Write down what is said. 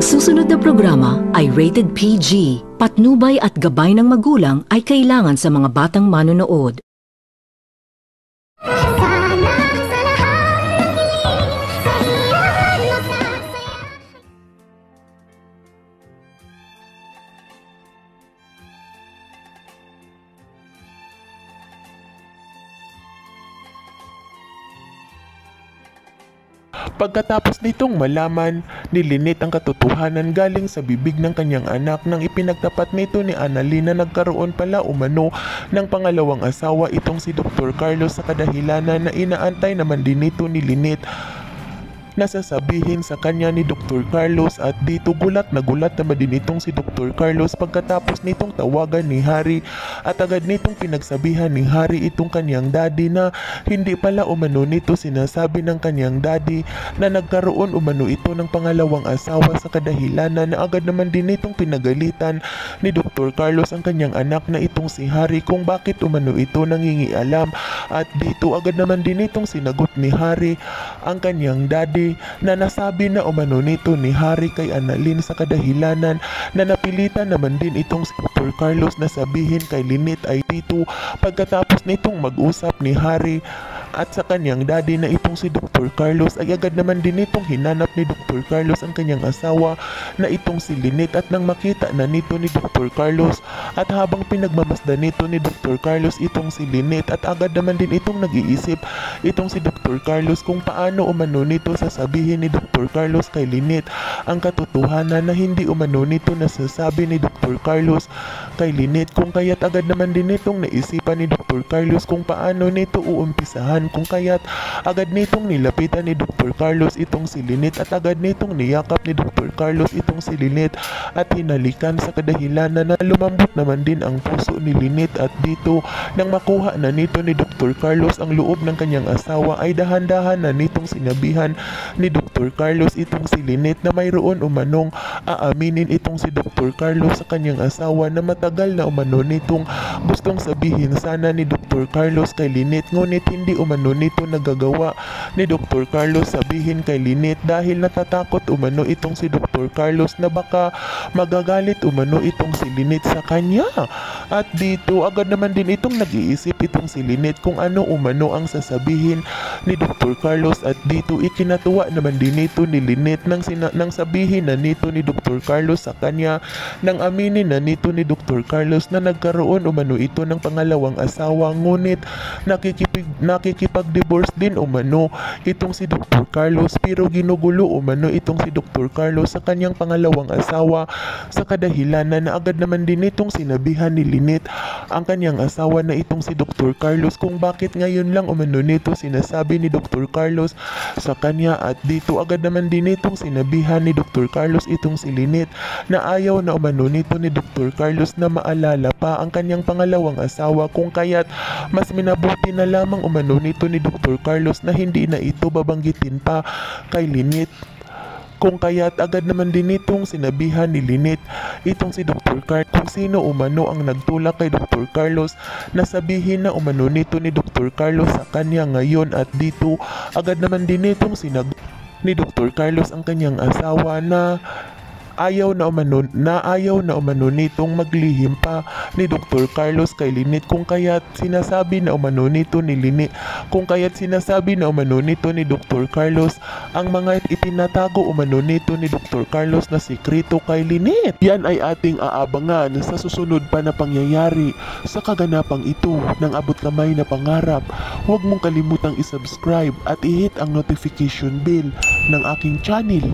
Ang susunod na programa ay rated PG. Patnubay at gabay ng magulang ay kailangan sa mga batang manonood. Pagkatapos nitong malaman ni Lynette ang katotohanan galing sa bibig ng kanyang anak nang ipinagtapat nito ni Annalyn na nagkaroon pala umano ng pangalawang asawa itong si Dr. Carlos sa kadahilanan na inaantay naman din nito ni Lynette na sasabihin sa kanya ni Dr. Carlos, at dito gulat naman din itong si Dr. Carlos pagkatapos nitong tawagan ni Harry at agad nitong pinagsabihan ni Harry itong kanyang daddy na hindi pala umano nito sinasabi ng kanyang daddy na nagkaroon umano ito ng pangalawang asawa sa kadahilanan na agad naman din nitong pinagalitan ni Dr. Carlos ang kanyang anak na itong si Harry kung bakit umano ito nangingialam, at dito agad naman din nitong sinagot ni Harry ang kanyang daddy na nasabi na umano nito ni Harry kay Annalyn sa kadahilanan na napilitan naman din itong si Dr. Carlos na sabihin kay Lynette ay dito pagkatapos nitong mag-usap ni Harry at sa kanyang daddy na itong si Dr. Carlos ay agad naman din itong hinanap ni Dr. Carlos ang kanyang asawa na itong si Lynette, at nang makita na nito ni Dr. Carlos at habang pinagmamasdan nito ni Dr. Carlos itong si Lynette at agad naman din itong nag-iisip itong si Dr. Carlos kung paano umano nito sasabihin ni Dr. Carlos kay Lynette ang katotohanan na hindi umano nito nasasabi ni Dr. Carlos kay Lynette, kung kaya't agad naman din itong naisipan ni Dr. Carlos kung paano nito uumpisahan, kung kaya't agad nitong nilapitan ni Dr. Carlos itong si Lynette at agad nitong niyakap ni Dr. Carlos itong si Lynette at hinalikan sa kadahilanan na lumambot naman din ang puso ni Lynette, at dito nang makuha na nito ni Dr. Carlos ang loob ng kanyang asawa ay dahan-dahan na nitong sinabihan ni Dr. Carlos itong si Lynette na mayroon umanong aaminin itong si Dr. Carlos sa kanyang asawa na matagal na umano nitong gustong sabihin sana ni Dr. Carlos kay Lynette, ngunit hindi umano nito nagagawa ni Dr. Carlos sabihin kay Lynette dahil natatakot umano itong si Dr. Carlos na baka magagalit umano itong si Lynette sa kanya. At dito agad naman din itong nag-iisip itong si Lynette kung ano umano ang sasabihin ni Dr. Carlos, at dito ikinatuwa naman din nito ni Lynette nang sabihin na nito ni Dr. Carlos sa kanya, nang aminin na nito ni Dr. Carlos na nagkaroon umano ito ng pangalawang asawa, ngunit nakikipag-divorce din umano itong si Dr. Carlos, pero ginugulo umano itong si Dr. Carlos sa kanyang pangalawang asawa sa kadahilanan na agad naman din itong sinabihan ni Lynette ang kanyang asawa na itong si Dr. Carlos kung bakit ngayon lang umano nito sinasabi ni Dr. Carlos sa kanya, at dito agad naman din itong sinabihan ni Dr. Carlos itong si Lynette na ayaw na umano nito ni Dr. Carlos na maalala pa ang kanyang pangalawang asawa, kung kaya't mas minabuti na lamang umano nito ni Dr. Carlos na hindi na ito babanggitin pa kay Lynette, kung kaya't agad naman din itong sinabihan ni Lynette itong si Dr. Carlos kung sino umano ang nagtulak kay Dr. Carlos na sabihin na umano nito ni Dr. Carlos sa kanya ngayon, at dito agad naman din itong sinagot ni Dr. Carlos ang kanyang asawa na ayaw na umano nitong maglihim pa ni Dr. Carlos kay Lynette, kung kaya't sinasabi na umano nito ni Dr. Carlos ang mga itinatago umano nito ni Dr. Carlos na sikreto kay Lynette. Yan ay ating aabangan sa susunod pa na pangyayari sa kaganapang ito ng abot kamay na pangarap. Huwag mong kalimutang isubscribe at i-hit ang notification bell ng aking channel.